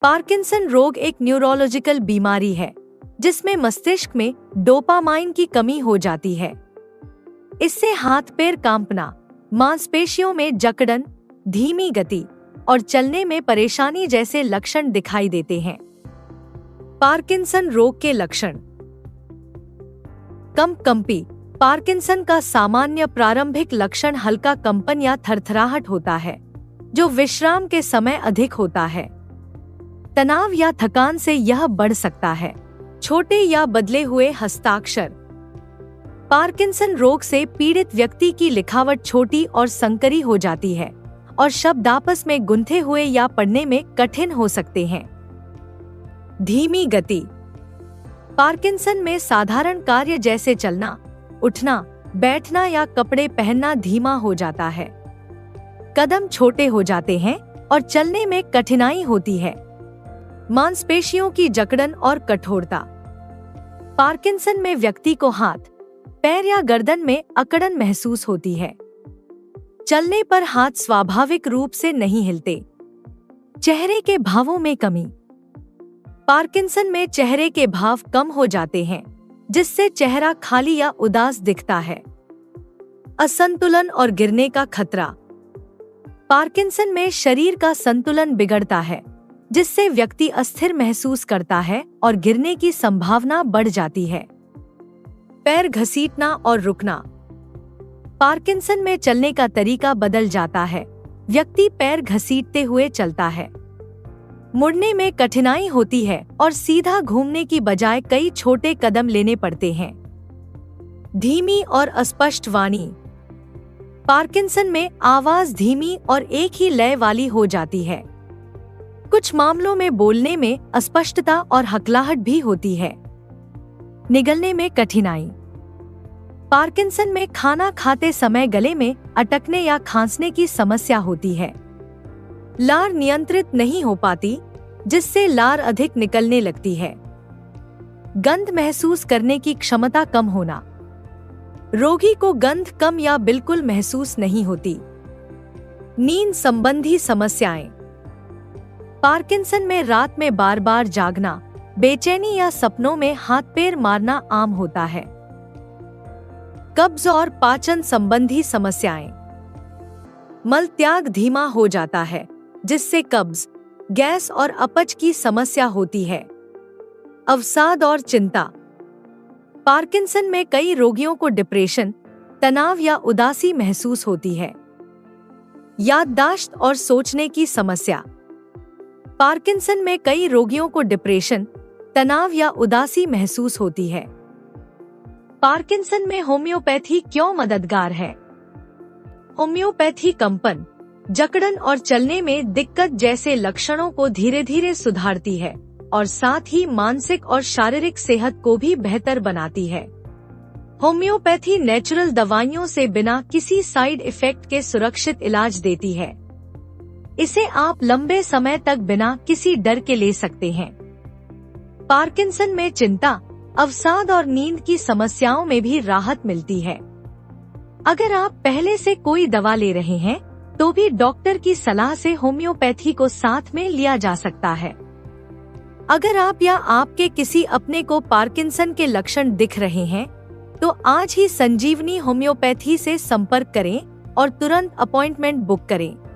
Parkinson रोग एक neurological बीमारी है जिसमें मस्तिष्क में डोपामाइन की कमी हो जाती है। इससे हाथ पैर कांपना, मांसपेशियों में जकड़न, धीमी गति और चलने में परेशानी जैसे लक्षण दिखाई देते हैं। पार्किंसन रोग के लक्षण। कंपी। पार्किंसन का सामान्य प्रारंभिक लक्षण हल्का कंपन या थरथराहट होता है, जो विश्राम के समय अधिक होता है। तनाव या थकान से यह बढ़ सकता है। छोटे या बदले हुए हस्ताक्षर। पार्किंसन रोग से पीड़ित व्यक्ति की लिखावट छोटी और संकरी हो जाती है और शब्द आपस में गुंथे हुए या पढ़ने में कठिन हो सकते हैं। धीमी गति। पार्किंसन में साधारण कार्य जैसे चलना, उठना, बैठना या कपड़े पहनना धीमा हो जाता है। कदम छोटे हो जाते हैं और चलने में कठिनाई होती है। मांसपेशियों की जकड़न और कठोरता। पार्किंसन में व्यक्ति को हाथ, पैर या गर्दन में अकड़न महसूस होती है। चलने पर हाथ स्वाभाविक रूप से नहीं हिलते। चेहरे के भावों में कमी। पार्किंसन में चेहरे के भाव कम हो जाते हैं, जिससे चेहरा खाली या उदास दिखता है। असंतुलन और गिरने का खतरा। पार्किंसन में शरीर का संतुलन बिगड़ता है, जिससे व्यक्ति अस्थिर महसूस करता है और गिरने की संभावना बढ़ जाती है। पैर घसीटना और रुकना। पार्किंसन में चलने का तरीका बदल जाता है। व्यक्ति पैर घसीटते हुए चलता है। मुड़ने में कठिनाई होती है और सीधा घूमने की बजाय कई छोटे कदम लेने पड़ते हैं। धीमी और अस्पष्ट वाणी। पार्किंसन में आवाज धीमी और एक ही लय वाली हो जाती है। कुछ मामलों में बोलने में अस्पष्टता और हकलाहट भी होती है। निगलने में कठिनाई। पार्किंसन में खाना खाते समय गले में अटकने या खांसने की समस्या होती है। लार नियंत्रित नहीं हो पाती, जिससे लार अधिक निकलने लगती है। गंध महसूस करने की क्षमता कम होना। रोगी को गंध कम या बिल्कुल महसूस नहीं होती। नींद संबंधी समस्याएं। पार्किंसन में रात में बार बार जागना, बेचैनी या सपनों में हाथ पैर मारना आम होता है। कब्ज और पाचन संबंधी समस्याएं। मल त्याग धीमा हो जाता है, जिससे कब्ज, गैस और अपच की समस्या होती है। अवसाद और चिंता। पार्किंसन में कई रोगियों को डिप्रेशन, तनाव या उदासी महसूस होती है। याददाश्त और सोचने की समस्या। पार्किंसन में कई रोगियों को डिप्रेशन, तनाव या उदासी महसूस होती है। पार्किंसन में होम्योपैथी क्यों मददगार है? होम्योपैथी कंपन, जकड़न और चलने में दिक्कत जैसे लक्षणों को धीरे धीरे सुधारती है और साथ ही मानसिक और शारीरिक सेहत को भी बेहतर बनाती है। होम्योपैथी नेचुरल दवाइयों से बिना किसी साइड इफेक्ट के सुरक्षित इलाज देती है। इसे आप लंबे समय तक बिना किसी डर के ले सकते हैं। पार्किंसन में चिंता, अवसाद और नींद की समस्याओं में भी राहत मिलती है। अगर आप पहले से कोई दवा ले रहे हैं, तो भी डॉक्टर की सलाह से होम्योपैथी को साथ में लिया जा सकता है। अगर आप या आपके किसी अपने को पार्किंसन के लक्षण दिख रहे हैं, तो आज ही संजीवनी होम्योपैथी से संपर्क करें और तुरंत अपॉइंटमेंट बुक करें।